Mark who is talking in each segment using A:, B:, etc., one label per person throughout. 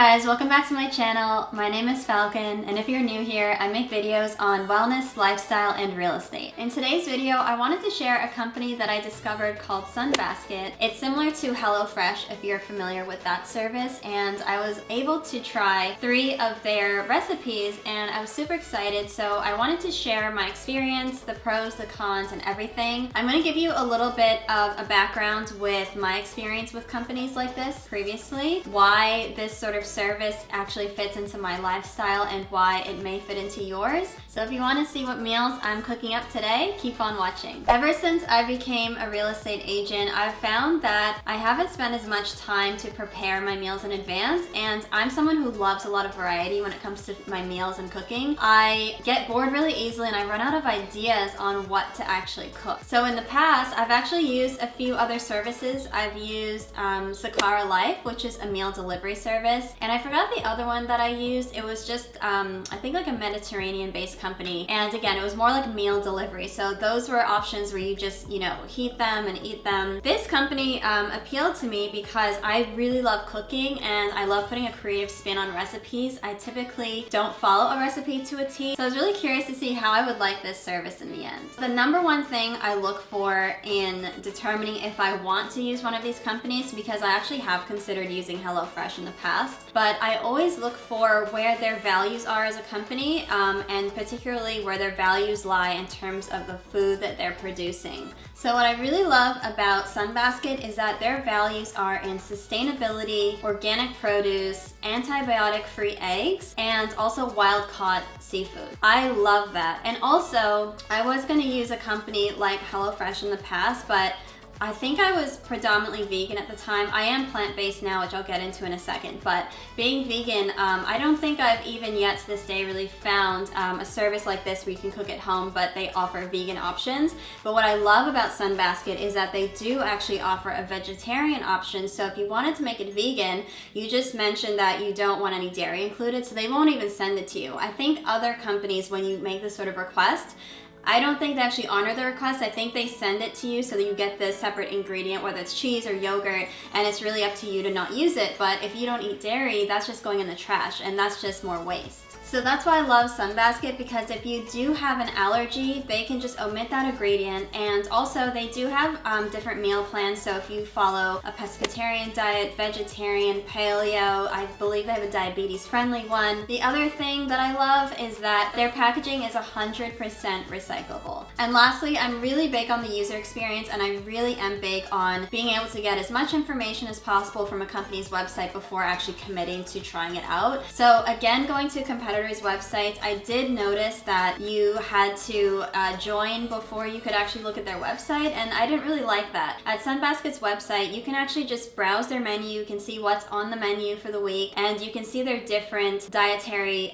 A: guys, welcome back to my channel. My name is Falcon, and if you're new here, I make videos on wellness, lifestyle, and real estate. In today's video, I wanted to share a company that I discovered called Sunbasket. It's similar to HelloFresh if you're familiar with that service, and I was able to try 3 of their recipes and I was super excited, so I wanted to share my experience, the pros, the cons, and everything. I'm going to give you a little bit of a background with my experience with companies like this previously, why this sort of service actually fits into my lifestyle and why it may fit into yours. So if you want to see what meals I'm cooking up today, keep on watching. Ever since I became a real estate agent, I've found that I haven't spent as much time to prepare my meals in advance, and I'm someone who loves a lot of variety when it comes to my meals and cooking. I get bored really easily and I run out of ideas on what to actually cook. So in the past, I've actually used a few other services. I've used Sakara Life, which is a meal delivery service. And I forgot the other one that I used. It was just, I think like a Mediterranean-based company. And again, it was more like meal delivery. So those were options where you just, heat them and eat them. This company appealed to me because I really love cooking and I love putting a creative spin on recipes. I typically don't follow a recipe to a T. So I was really curious to see how I would like this service in the end. The number one thing I look for in determining if I want to use one of these companies, because I actually have considered using HelloFresh in the past, but I always look for where their values are as a company, and particularly where their values lie in terms of the food that they're producing. So what I really love about Sunbasket is that their values are in sustainability, organic produce, antibiotic-free eggs, and also wild-caught seafood. I love that. And also, I was going to use a company like HelloFresh in the past, but I think I was predominantly vegan at the time. I am plant-based now, which I'll get into in a second, but being vegan, I don't think I've even yet to this day really found a service like this where you can cook at home, but they offer vegan options. But what I love about Sunbasket is that they do actually offer a vegetarian option. So if you wanted to make it vegan, you just mention that you don't want any dairy included, so they won't even send it to you. I think other companies, when you make this sort of request, I don't think they actually honor the request. I think they send it to you so that you get the separate ingredient, whether it's cheese or yogurt, and it's really up to you to not use it. But if you don't eat dairy, that's just going in the trash, and that's just more waste. So that's why I love Sunbasket, because if you do have an allergy, they can just omit that ingredient. And also they do have different meal plans. So if you follow a pescatarian diet, vegetarian, paleo, I believe they have a diabetes friendly one. The other thing that I love is that their packaging is 100% recyclable. And lastly, I'm really big on the user experience, and I really am big on being able to get as much information as possible from a company's website before actually committing to trying it out. So again, going to competitors' websites, I did notice that you had to join before you could actually look at their website, and I didn't really like that. At Sunbasket's website, you can actually just browse their menu, you can see what's on the menu for the week, and you can see their different dietary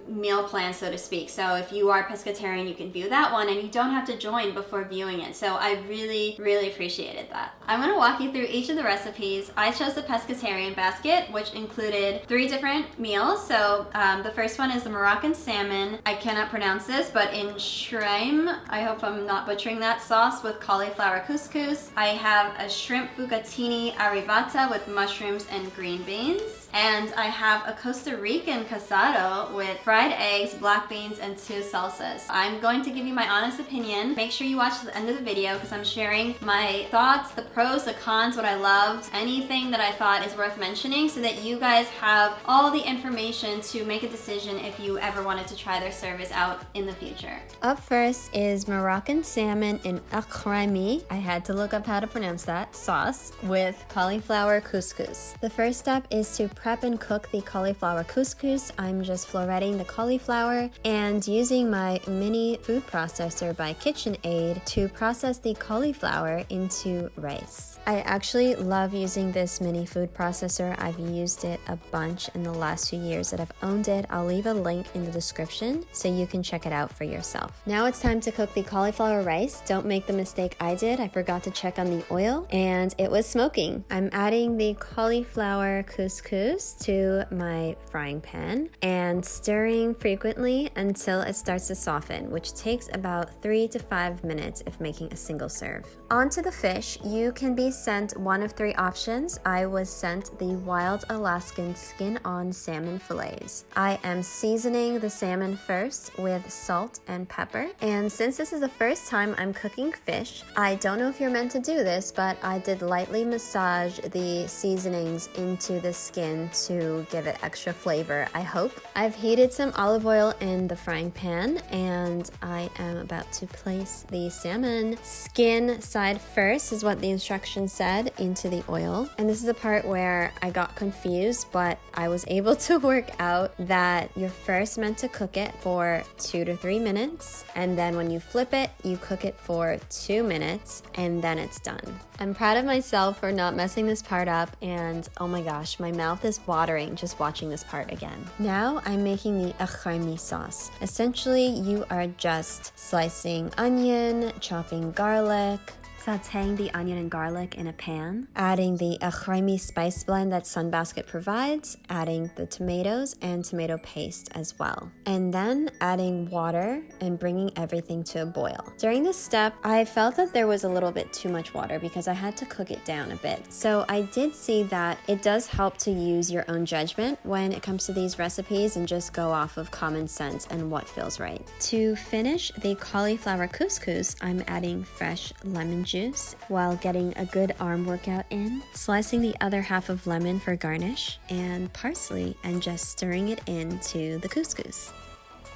A: meal plans, so to speak. So if you are pescatarian, you can view that one, and you don't have to join before viewing it. So I really, really appreciated that. I'm going to walk you through each of the recipes. I chose the pescatarian basket, which included 3 different meals. So the first one is the Moroccan salmon. I cannot pronounce this, but in shrimp, I hope I'm not butchering that, sauce with cauliflower couscous. I have a shrimp bucatini arrivata with mushrooms and green beans. And I have a Costa Rican casado with fried eggs, black beans, and 2 salsas. I'm going to give you my honest opinion. Make sure you watch to the end of the video because I'm sharing my thoughts, the pros, the cons, what I loved, anything that I thought is worth mentioning, so that you guys have all the information to make a decision if you ever wanted to try their service out in the future. Up first is Moroccan salmon in akrami. I had to look up how to pronounce that sauce with cauliflower couscous. The first step is to prep and cook the cauliflower couscous. I'm just floretting the cauliflower and using my mini food processor by KitchenAid to process the cauliflower into rice. I actually love using this mini food processor. I've used it a bunch in the last few years that I've owned it. I'll leave a link in the description so you can check it out for yourself. Now it's time to cook the cauliflower rice. Don't make the mistake I did. I forgot to check on the oil and it was smoking. I'm adding the cauliflower couscous to my frying pan and stirring frequently until it starts to soften, which which takes about 3 to 5 minutes if making a single serve. Onto the fish, you can be sent one of 3 options. I was sent the wild Alaskan skin-on salmon fillets. I am seasoning the salmon first with salt and pepper, and since this is the first time I'm cooking fish, I don't know if you're meant to do this, but I did lightly massage the seasonings into the skin to give it extra flavor, I hope. I've heated some olive oil in the frying pan, and I am about to place the salmon skin side first, is what the instructions said, into the oil. And this is the part where I got confused, but I was able to work out that you're first meant to cook it for 2 to 3 minutes, and then when you flip it, you cook it for 2 minutes, and then it's done. I'm proud of myself for not messing this part up, and oh my gosh, my mouth is watering just watching this part again. Now I'm making the acharmi sauce. Essentially, you are just slicing onion, chopping garlic, sauteing the onion and garlic in a pan, adding the acharmi spice blend that Sunbasket provides, adding the tomatoes and tomato paste as well, and then adding water and bringing everything to a boil. During this step, I felt that there was a little bit too much water because I had to cook it down a bit. So I did see that it does help to use your own judgment when it comes to these recipes and just go off of common sense and what feels right. To finish the cauliflower couscous, I'm adding fresh lemon juice while getting a good arm workout in, slicing the other half of lemon for garnish, and parsley, and just stirring it into the couscous.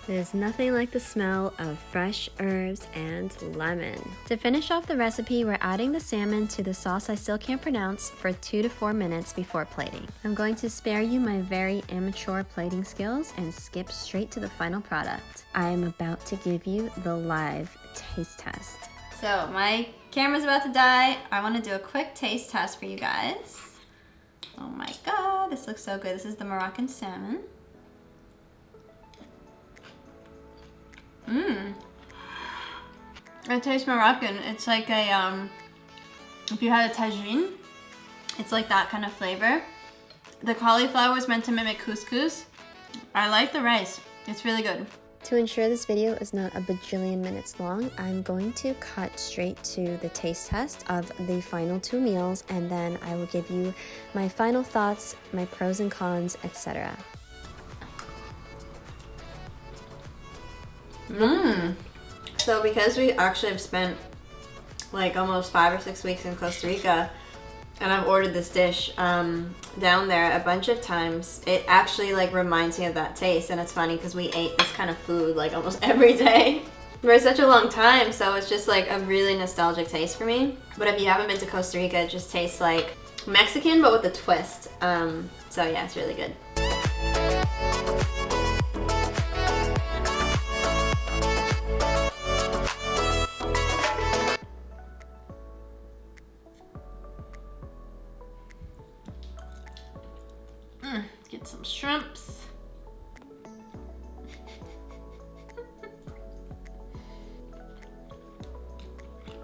A: There's nothing like the smell of fresh herbs and lemon. To finish off the recipe, we're adding the salmon to the sauce I still can't pronounce for 2 to 4 minutes before plating. I'm going to spare you my very amateur plating skills and skip straight to the final product. I am about to give you the live taste test. So my camera's about to die. I want to do a quick taste test for you guys. Oh my god, this looks so good. This is the Moroccan salmon. It tastes Moroccan. It's like a, if you had a tagine, it's like that kind of flavor. The cauliflower is meant to mimic couscous. I like the rice. It's really good. To ensure this video is not a bajillion minutes long, I'm going to cut straight to the taste test of the final 2 meals, and then I will give you my final thoughts, my pros and cons, etc. So because we actually have spent like almost 5 or 6 weeks in Costa Rica, and I've ordered this dish down there a bunch of times, it actually like reminds me of that taste. And it's funny because we ate this kind of food like almost every day for such a long time, so it's just like a really nostalgic taste for me. But if you haven't been to Costa Rica, it just tastes like Mexican but with a twist. So yeah, it's really good. Get some shrimps.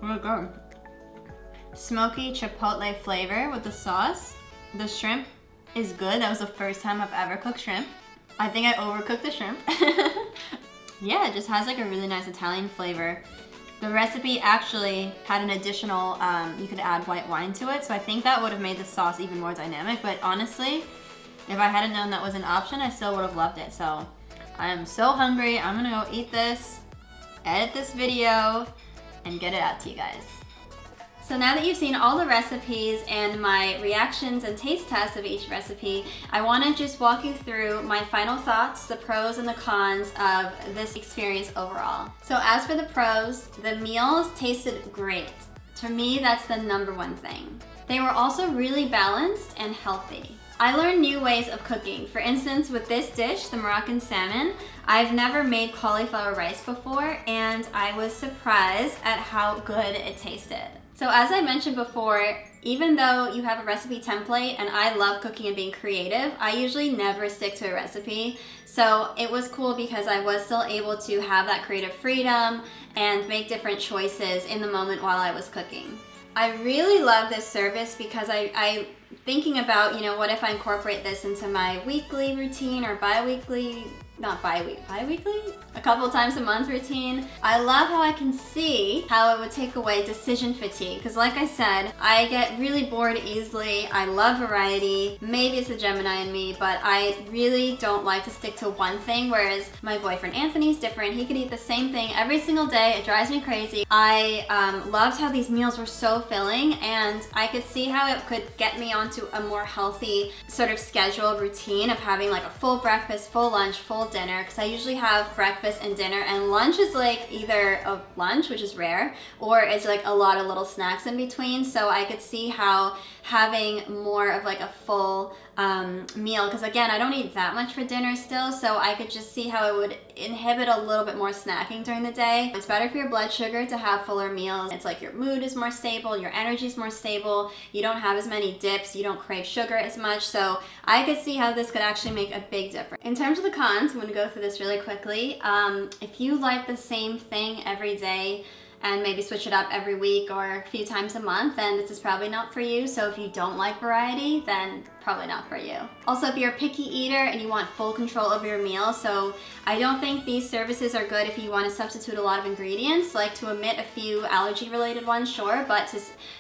A: Oh god. Smoky chipotle flavor with the sauce. The shrimp is good. That was the first time I've ever cooked shrimp. I think I overcooked the shrimp. Yeah, it just has like a really nice Italian flavor. The recipe actually had an additional, you could add white wine to it, so I think that would have made the sauce even more dynamic, but honestly, if I hadn't known that was an option, I still would have loved it. So I am so hungry. I'm gonna go eat this, edit this video, and get it out to you guys. So now that you've seen all the recipes and my reactions and taste tests of each recipe, I want to just walk you through my final thoughts, the pros and the cons of this experience overall. So as for the pros, the meals tasted great. To me, that's the #1 thing. They were also really balanced and healthy. I learned new ways of cooking. For instance, with this dish, the Moroccan salmon, I've never made cauliflower rice before, and I was surprised at how good it tasted. So as I mentioned before, even though you have a recipe template, and I love cooking and being creative, I usually never stick to a recipe. So it was cool because I was still able to have that creative freedom and make different choices in the moment while I was cooking. I really love this service because I thinking about, you know, what if I incorporate this into my weekly routine or bi-weekly not bi-weekly? A couple times a month routine. I love how I can see how it would take away decision fatigue. Because like I said, I get really bored easily. I love variety. Maybe it's the Gemini in me, but I really don't like to stick to one thing, whereas my boyfriend Anthony's different. He could eat the same thing every single day. It drives me crazy. I loved how these meals were so filling, and I could see how it could get me onto a more healthy sort of scheduled routine of having like a full breakfast, full lunch, full dinner, because I usually have breakfast and dinner, and lunch is like either a lunch, which is rare, or it's like a lot of little snacks in between. So I could see how having more of like a full meal, because again, I don't eat that much for dinner still, so I could just see how it would inhibit a little bit more snacking during the day. It's better for your blood sugar to have fuller meals. It's like your mood is more stable, your energy is more stable, you don't have as many dips, you don't crave sugar as much, so I could see how this could actually make a big difference. In terms of the cons, I'm going to go through this really quickly. If you like the same thing every day, and maybe switch it up every week or a few times a month, then this is probably not for you. So if you don't like variety, then probably not for you. Also, if you're a picky eater and you want full control over your meal, so I don't think these services are good if you want to substitute a lot of ingredients, like to omit a few allergy related ones, sure, but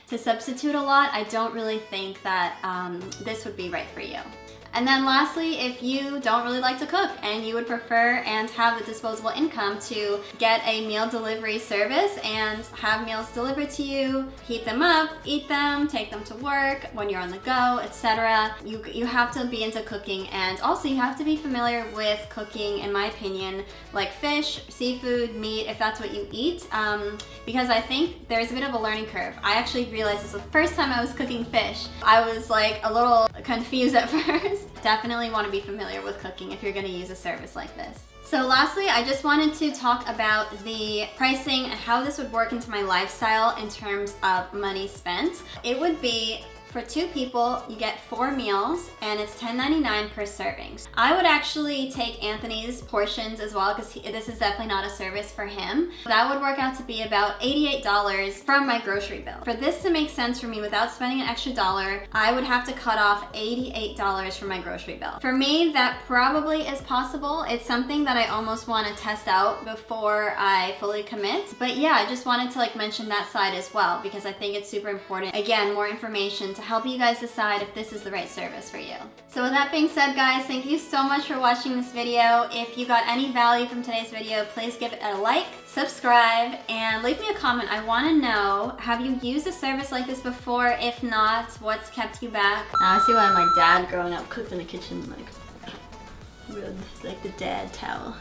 A: to substitute a lot, I don't really think that this would be right for you. And then lastly, if you don't really like to cook and you would prefer and have the disposable income to get a meal delivery service and have meals delivered to you, heat them up, eat them, take them to work when you're on the go, etc. You have to be into cooking, and also you have to be familiar with cooking, in my opinion, like fish, seafood, meat, if that's what you eat, because I think there's a bit of a learning curve. I actually realized this the first time I was cooking fish. I was like a little confused at first. Definitely want to be familiar with cooking if you're going to use a service like this. So lastly, I just wanted to talk about the pricing and how this would work into my lifestyle in terms of money spent. It would be, for 2 people, you get 4 meals, and it's $10.99 per serving. I would actually take Anthony's portions as well, because this is definitely not a service for him. That would work out to be about $88 from my grocery bill. For this to make sense for me without spending an extra dollar, I would have to cut off $88 from my grocery bill. For me, that probably is possible. It's something that I almost want to test out before I fully commit. But yeah, I just wanted to mention that side as well, because I think it's super important. Again, more information to help you guys decide if this is the right service for you. So with that being said, guys, thank you so much for watching this video. If you got any value from today's video, please give it a like, subscribe, and leave me a comment. I want to know, have you used a service like this before? If not, what's kept you back? Now I see why my dad growing up cooked in the kitchen like the dad towel.